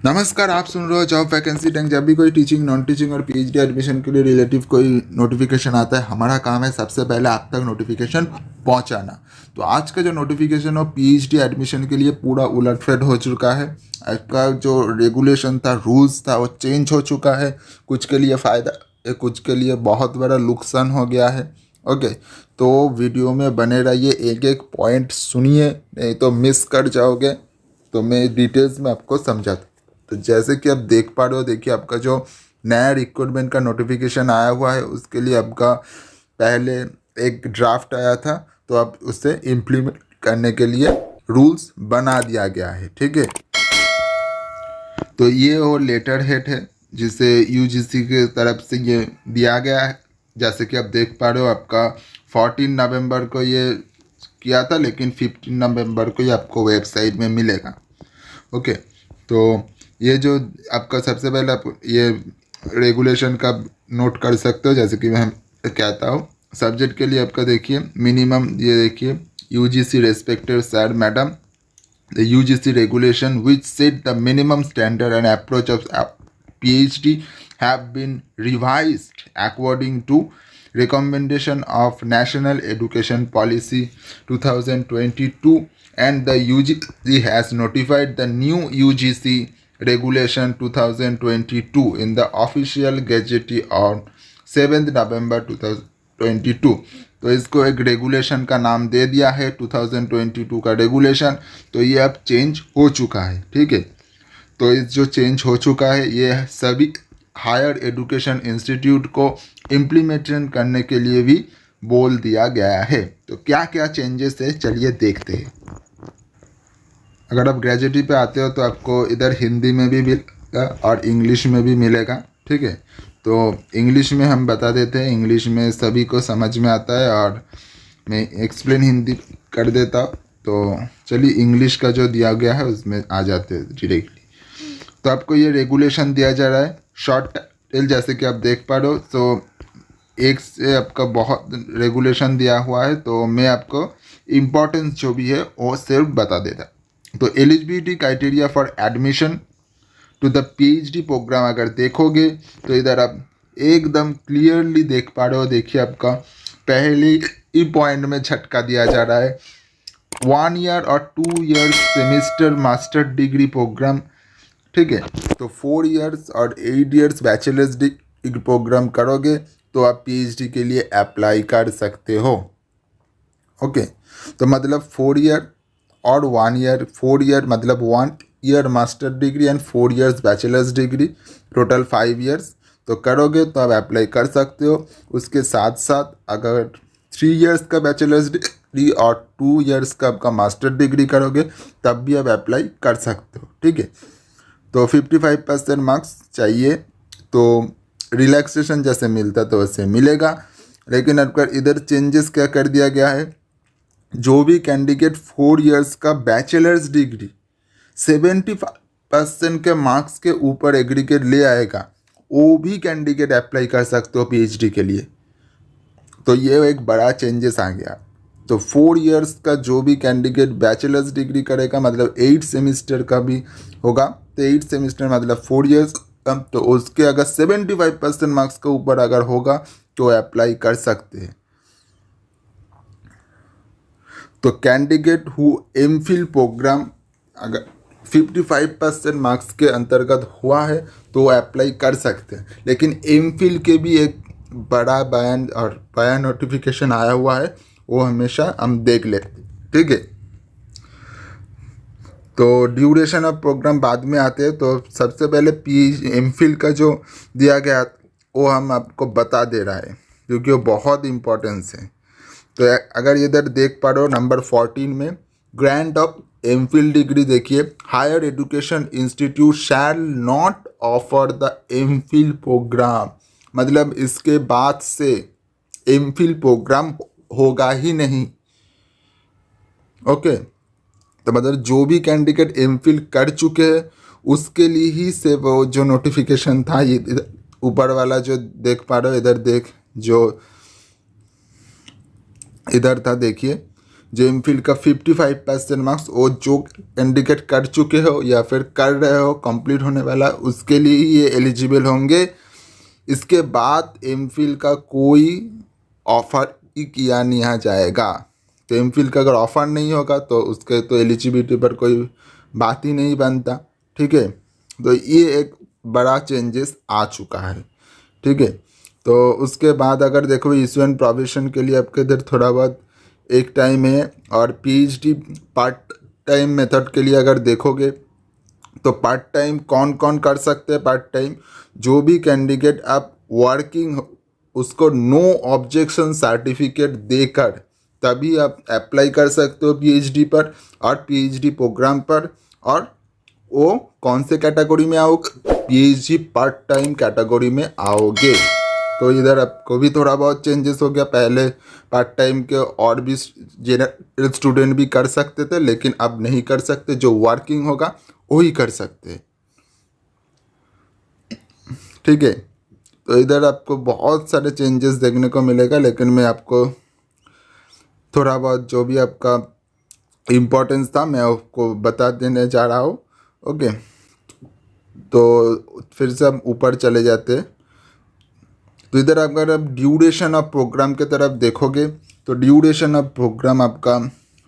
नमस्कार, आप सुन रहे हो जॉब वैकेंसी टैंक। जब भी कोई टीचिंग, नॉन टीचिंग और पीएचडी एडमिशन के लिए रिलेटिव कोई नोटिफिकेशन आता है, हमारा काम है सबसे पहले आप तक नोटिफिकेशन पहुंचाना। तो आज का जो नोटिफिकेशन हो पीएचडी एडमिशन के लिए पूरा उलटफेर हो चुका है। आपका जो रेगुलेशन था, रूल्स था, वो चेंज हो चुका है। कुछ के लिए फ़ायदा, कुछ के लिए बहुत बड़ा नुकसान हो गया है। ओके, तो वीडियो में बने रहिए, एक एक पॉइंट सुनिए, नहीं तो मिस कर जाओगे। तो मैं डिटेल्स में आपको समझाता। तो जैसे कि आप देख पा रहे हो, देखिए आपका जो नया रिक्रूटमेंट का नोटिफिकेशन आया हुआ है, उसके लिए आपका पहले एक ड्राफ्ट आया था, तो अब उसे इम्प्लीमेंट करने के लिए रूल्स बना दिया गया है। ठीक है, तो ये वो लेटर हेड है जिसे यूजीसी के तरफ से ये दिया गया है। जैसे कि आप देख पा रहे हो, आपका 14 नवंबर को ये किया था, लेकिन 15 नवंबर को ये आपको वेबसाइट में मिलेगा। ओके, तो ये जो आपका सबसे पहले आप ये रेगुलेशन का नोट कर सकते हो। जैसे कि मैं कहता हूँ, सब्जेक्ट के लिए आपका देखिए मिनिमम, ये देखिए UGC respected sir madam, the UGC regulation which set the minimum standard and approach of PhD have been revised according to recommendation of National Education Policy 2022, and the UGC has notified the new UGC regulation 2022 in the official gazette on 7th November 2022। तो इसको एक regulation का नाम दे दिया है, 2022 का regulation. तो ये अब चेंज हो चुका है। ठीक है, तो इस जो चेंज हो चुका है, ये सभी हायर एजुकेशन इंस्टीट्यूट को इम्प्लीमेंटेशन करने के लिए भी बोल दिया गया है। तो क्या क्या चेंजेस है, चलिए देखते हैं। अगर आप ग्रेजुएटी पे आते हो तो आपको इधर हिंदी में भी मिलेगा और इंग्लिश में भी मिलेगा। ठीक है, तो इंग्लिश में हम बता देते हैं, इंग्लिश में सभी को समझ में आता है और मैं एक्सप्लेन हिंदी कर देता हूँ। तो चलिए इंग्लिश का जो दिया गया है उसमें आ जाते हैं डायरेक्टली। तो आपको ये रेगुलेशन दिया जा रहा है शॉर्ट टाइटल, जैसे कि आप देख पा रहे हो। तो एक से आपका बहुत रेगुलेशन दिया हुआ है, तो मैं आपको इम्पोर्टेंस जो भी है वो सिर्फ बता देता। तो eligibility criteria for admission to the PhD program अगर देखोगे तो इधर आप एकदम क्लियरली देख पा रहे हो। देखिए आपका पहले ही पॉइंट में झटका दिया जा रहा है, 1 ईयर और 2 year semester master degree program. ठीक है, तो 4 ईयर्स और 8 ईयर्स बैचलर्स डिग्री प्रोग्राम करोगे तो आप पीएचडी के लिए अप्लाई कर सकते हो। ओके, तो मतलब 4 ईयर और 1 ईयर, 4 ईयर मतलब 1 year master degree and 4 years bachelors degree, total 5 years. तो करोगे तो आप अप्लाई कर सकते हो। उसके साथ साथ अगर 3 ईयर्स का बैचलर्स डिग्री और 2 ईयर्स का आपका मास्टर डिग्री करोगे तब भी आप अप्लाई कर सकते हो। ठीक है, तो 55% मार्क्स चाहिए, तो रिलैक्सेशन जैसे मिलता तो वैसे मिलेगा। लेकिन अगर इधर चेंजेस क्या कर दिया गया है, जो भी कैंडिडेट 4 ईयर्स का बैचलर्स डिग्री 75% के मार्क्स के ऊपर एग्रीगेट ले आएगा, वो भी कैंडिडेट अप्लाई कर सकते हो पीएचडी के लिए। तो ये एक बड़ा चेंजेस आ गया। तो 4 ईयर्स का जो भी कैंडिडेट बैचलर्स डिग्री करेगा, मतलब 8 सेमिस्टर का भी होगा, तो 8 सेमिस्टर मतलब 4 ईयर्स, तो उसके अगर 75% मार्क्स के ऊपर अगर होगा तो अप्लाई कर सकते हैं। तो कैंडिडेट हु एमफिल प्रोग्राम अगर 55% मार्क्स के अंतर्गत हुआ है तो वो अप्लाई कर सकते हैं। लेकिन एमफिल के भी एक बड़ा बयान और बयान नोटिफिकेशन आया हुआ है, वो हमेशा हम देख लेते हैं। ठीक है, तो ड्यूरेशन ऑफ प्रोग्राम बाद में आते हैं। तो सबसे पहले एमफिल का जो दिया गया वो हम आपको बता दे रहा है, क्योंकि वो बहुत इम्पोर्टेंस है। तो अगर इधर देख पा रहे हो नंबर 14 में, ग्रांट ऑफ एमफिल डिग्री देखिए, higher education institute shall not offer the MPhil program, मतलब इसके बाद से एमफिल प्रोग्राम होगा ही नहीं। ओके, तो मतलब जो भी कैंडिडेट एमफिल कर चुके हैं उसके लिए ही से वो जो नोटिफिकेशन था, ये ऊपर वाला जो देख पा रहे हो, इधर देख, जो इधर था देखिए, जो एमफिल का 55% मार्क्स वो जो इंडिकेट कर चुके हो या फिर कर रहे हो कंप्लीट होने वाला, उसके लिए ही ये एलिजिबल होंगे। इसके बाद एमफिल का कोई ऑफर ही किया नहीं जाएगा। तो एमफिल का अगर ऑफर नहीं होगा तो उसके तो एलिजिबिलिटी पर कोई बात ही नहीं बनता। ठीक है, तो ये एक बड़ा चेंजेस आ चुका है। ठीक है, तो उसके बाद अगर देखो स्टूडेंट प्रोविजन के लिए आपके इधर थोड़ा बहुत एक टाइम है, और पीएचडी पार्ट टाइम मेथड के लिए अगर देखोगे तो पार्ट टाइम कौन कौन कर सकते हैं। पार्ट टाइम जो भी कैंडिडेट आप वर्किंग उसको नो ऑब्जेक्शन सर्टिफिकेट देकर तभी आप अप्लाई कर सकते हो पीएचडी पर और पीएचडी प्रोग्राम पर। और वो कौन से कैटेगरी में आओगे, पीएचडी पार्ट टाइम कैटेगरी में आओगे। तो इधर आपको भी थोड़ा बहुत चेंजेस हो गया। पहले पार्ट टाइम के और भी जनरल स्टूडेंट भी कर सकते थे, लेकिन अब नहीं कर सकते। जो वर्किंग होगा वही कर सकते हैं। ठीक है, तो इधर आपको बहुत सारे चेंजेस देखने को मिलेगा, लेकिन मैं आपको थोड़ा बहुत जो भी आपका इम्पोर्टेंस था मैं आपको बता देने जा रहा हूँ। ओके, तो फिर से हम ऊपर चले जाते हैं। तो इधर अगर आप ड्यूरेशन ऑफ प्रोग्राम की तरफ देखोगे तो ड्यूरेशन ऑफ प्रोग्राम आपका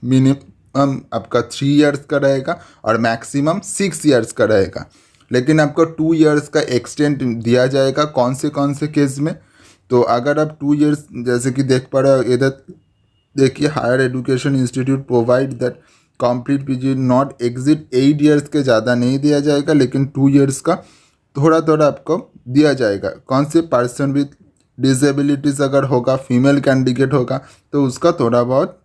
मिनिमम आपका 3 इयर्स का रहेगा और मैक्सिमम 6 इयर्स का रहेगा। लेकिन आपको 2 इयर्स का एक्सटेंड दिया जाएगा कौन से केस में। तो अगर आप 2 इयर्स जैसे कि देख पा रहे हो इधर देखिए, higher education institute provide that complete PG not exit 8 years के ज़्यादा नहीं दिया जाएगा, लेकिन 2 इयर्स का थोड़ा थोड़ा आपको दिया जाएगा। कौन से पर्सन विथ डिसेबिलिटीज़ अगर होगा, फीमेल कैंडिडेट होगा, तो उसका थोड़ा बहुत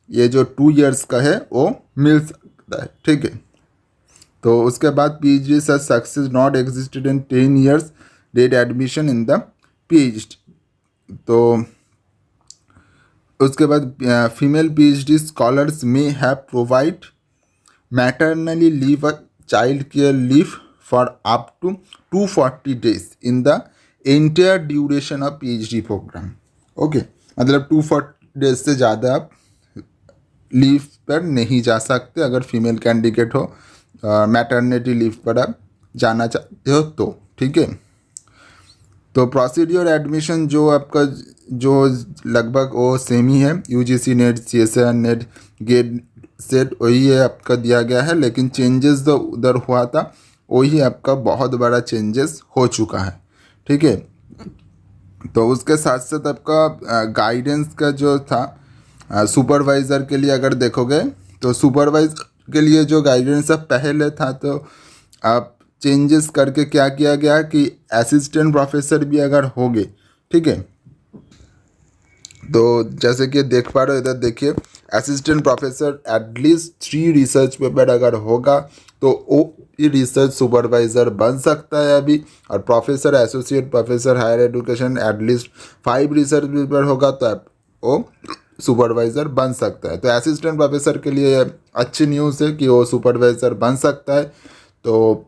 ये जो 2 इयर्स का है वो मिल सकता है। ठीक है, तो उसके बाद PhD success not existed in 10 years date admission in the PhD. तो उसके बाद फीमेल पीएचडी स्कॉलर्स में have provide maternally leave a child care leave for up to 240 days in the entire duration of PhD program. Okay, मतलब 240 days से ज़्यादा आप leave पर नहीं जा सकते अगर फीमेल कैंडिडेट हो, मैटरनिटी लीव पर आप जाना चाहते हो तो। ठीक है, तो प्रोसीड्योर एडमिशन जो आपका जो लगभग वो सेम ही है, UGC net, CSR net, get set वही है आपका दिया गया है। लेकिन चेंजेस जो उधर हुआ था वही आपका बहुत बड़ा चेंजेस हो चुका है। ठीक है, तो उसके साथ साथ आपका गाइडेंस का जो था सुपरवाइज़र के लिए अगर देखोगे तो सुपरवाइजर के लिए जो गाइडेंस पहले था, तो आप चेंजेस करके क्या किया गया कि असिस्टेंट प्रोफेसर भी अगर होगे, ठीक है, तो जैसे कि देख पा रहे हो इधर देखिए, assistant professor at least 3 research paper अगर होगा तो वो रिसर्च सुपरवाइज़र बन सकता है अभी। और professor, associate professor higher education at least 5 research paper होगा तो वो सुपरवाइज़र बन सकता है। तो असिस्टेंट प्रोफेसर के लिए अच्छी न्यूज़ है कि वो सुपरवाइज़र बन सकता है। तो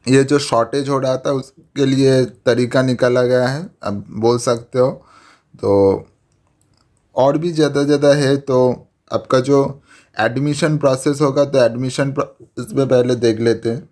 ये जो शॉर्टेज हो रहा था उसके लिए तरीका निकाला गया है, अब बोल सकते हो। तो और भी ज़्यादा है। तो आपका जो एडमिशन प्रोसेस होगा तो एडमिशन प्रोसेस में पहले देख लेते हैं।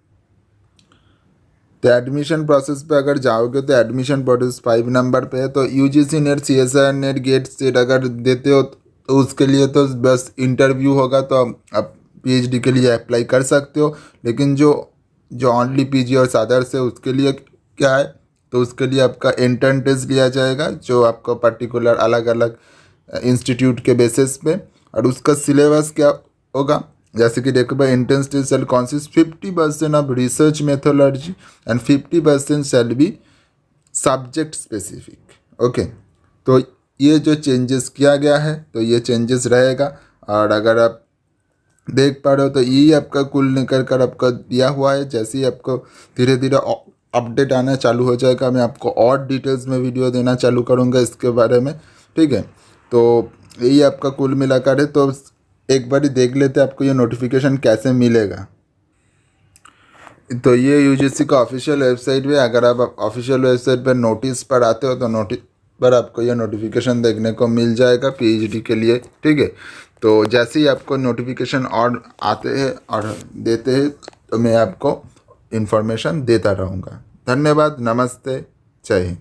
तो एडमिशन प्रोसेस पे अगर जाओगे तो एडमिशन प्रोसेस 5 नंबर पे है। तो UGC net, CSR net, get set अगर देते हो तो उसके लिए तो बस इंटरव्यू होगा तो आप पीएचडी के लिए अप्लाई कर सकते हो। लेकिन जो ऑनली पीजी और अदर्स है उसके लिए क्या है, तो उसके लिए आपका एंट्रेंस टेस्ट लिया जाएगा जो आपको पर्टिकुलर अलग अलग इंस्टीट्यूट के बेसिस पे। और उसका सिलेबस क्या होगा, जैसे कि देखो भाई, entrance test shall consist 50% of research methodology and 50% shall be subject specific. Okay, तो ये जो चेंजेस किया गया है तो ये चेंजेस रहेगा। और अगर आप देख पा रहे हो तो यही आपका कुल निकल कर आपका दिया हुआ है। जैसे ही आपको धीरे धीरे अपडेट आना चालू हो जाएगा मैं आपको और डिटेल्स में वीडियो देना चालू करूँगा इसके बारे में। ठीक है, तो यही आपका कुल मिलाकर है। तो एक बार देख लेते हैं आपको ये नोटिफिकेशन कैसे मिलेगा। तो ये यूजीसी का ऑफिशियल वेबसाइट पे, अगर आप ऑफिशियल वेबसाइट पर नोटिस पर आते हो तो बार आपको यह नोटिफिकेशन देखने को मिल जाएगा पीएचडी के लिए, ठीक है। तो जैसे ही आपको नोटिफिकेशन और आते हैं और देते हैं तो मैं आपको इन्फॉर्मेशन देता रहूँगा। धन्यवाद, नमस्ते, जय हिंद।